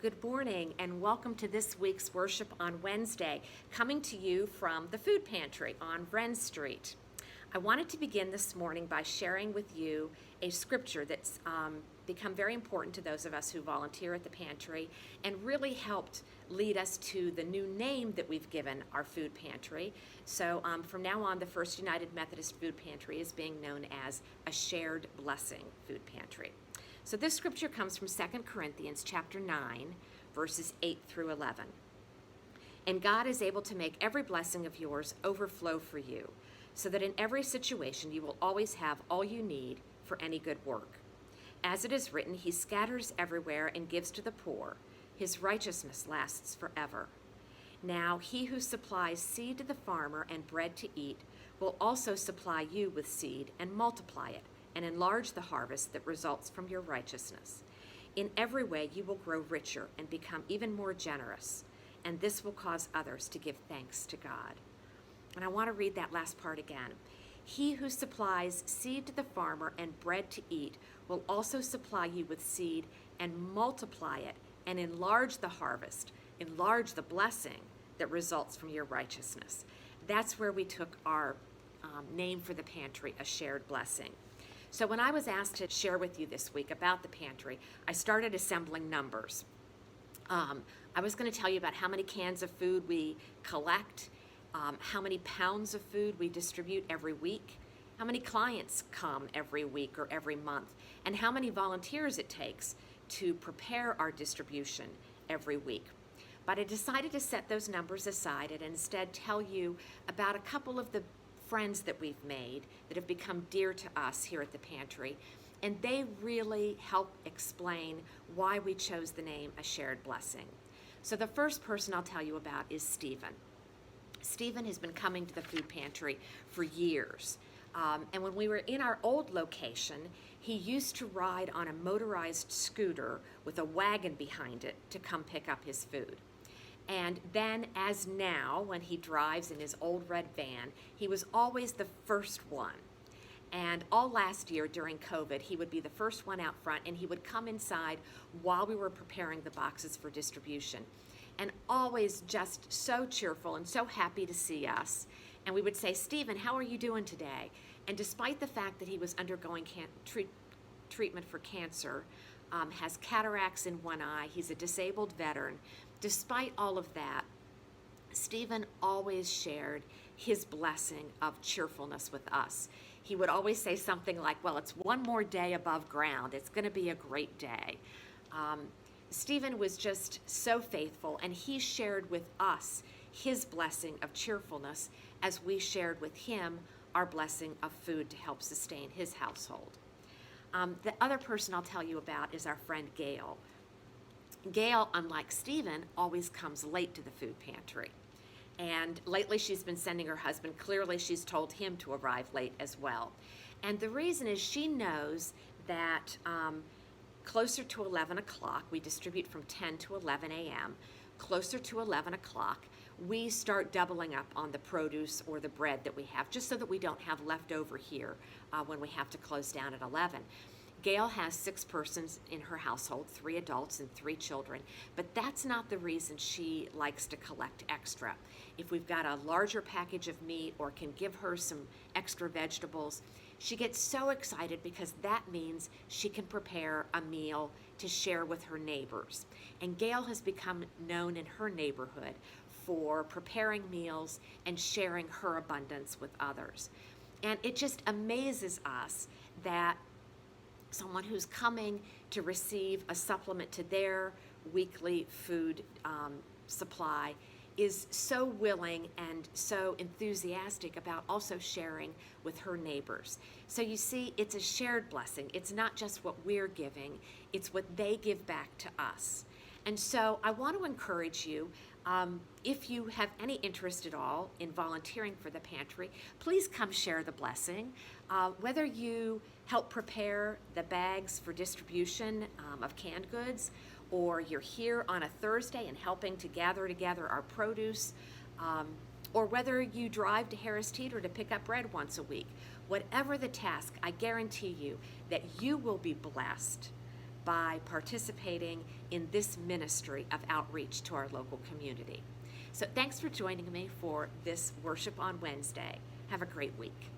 Good morning and welcome to this week's worship on Wednesday, coming to you from the Food Pantry on Wren Street. I wanted to begin this morning by sharing with you a scripture that's become very important to those of us who volunteer at the pantry and really helped lead us to the new name that we've given our food pantry. So from now on, the First United Methodist Food Pantry is being known as a Shared Blessing Food Pantry. So this scripture comes from 2 Corinthians chapter 9, verses 8 through 11. And God is able to make every blessing of yours overflow for you, so that in every situation you will always have all you need for any good work. As it is written, He scatters everywhere and gives to the poor. His righteousness lasts forever. Now He who supplies seed to the farmer and bread to eat will also supply you with seed and multiply it, and enlarge the harvest that results from your righteousness. In every way you will grow richer and become even more generous, and this will cause others to give thanks to God. And I want to read that last part again. He who supplies seed to the farmer and bread to eat will also supply you with seed and multiply it and enlarge the harvest, enlarge the blessing that results from your righteousness. That's where we took our name for the pantry, A Shared Blessing. So when I was asked to share with you this week about the pantry, I started assembling numbers. I was going to tell you about how many cans of food we collect, how many pounds of food we distribute every week, how many clients come every week or every month, and how many volunteers it takes to prepare our distribution every week. But I decided to set those numbers aside and instead tell you about a couple of the friends that we've made that have become dear to us here at the pantry, and they really help explain why we chose the name A Shared Blessing. So the first person I'll tell you about is Stephen. Stephen has been coming to the food pantry for years, and when we were in our old location, he used to ride on a motorized scooter with a wagon behind it to come pick up his food. And then, as now, when he drives in his old red van, he was always the first one. And all last year during COVID, he would be the first one out front, and he would come inside while we were preparing the boxes for distribution. And always just so cheerful and so happy to see us. And we would say, Stephen, how are you doing today? And despite the fact that he was undergoing treatment for cancer, has cataracts in one eye, he's a disabled veteran, despite all of that, Stephen always shared his blessing of cheerfulness with us. He would always say something like, well, it's one more day above ground. It's going to be a great day. Stephen was just so faithful, and he shared with us his blessing of cheerfulness as we shared with him our blessing of food to help sustain his household. The other person I'll tell you about is our friend Gail. Gail, unlike Stephen, always comes late to the food pantry. And lately she's been sending her husband. Clearly she's told him to arrive late as well. And the reason is she knows that closer to 11 o'clock, we distribute from 10 to 11 a.m., closer to 11 o'clock, we start doubling up on the produce or the bread that we have, just so that we don't have leftover here when we have to close down at 11. Gail has 6 persons in her household, 3 adults and 3 children, but that's not the reason she likes to collect extra. If we've got a larger package of meat or can give her some extra vegetables, she gets so excited because that means she can prepare a meal to share with her neighbors. And Gail has become known in her neighborhood for preparing meals and sharing her abundance with others. And it just amazes us that someone who's coming to receive a supplement to their weekly food supply is so willing and so enthusiastic about also sharing with her neighbors. So you see, it's a shared blessing. It's not just what we're giving, it's what they give back to us. And so I want to encourage you, if you have any interest at all in volunteering for the pantry, please come share the blessing. Whether you help prepare the bags for distribution of canned goods, or you're here on a Thursday and helping to gather together our produce, or whether you drive to Harris Teeter to pick up bread once a week, whatever the task, I guarantee you that you will be blessed by participating in this ministry of outreach to our local community. So thanks for joining me for this Worship on Wednesday. Have a great week.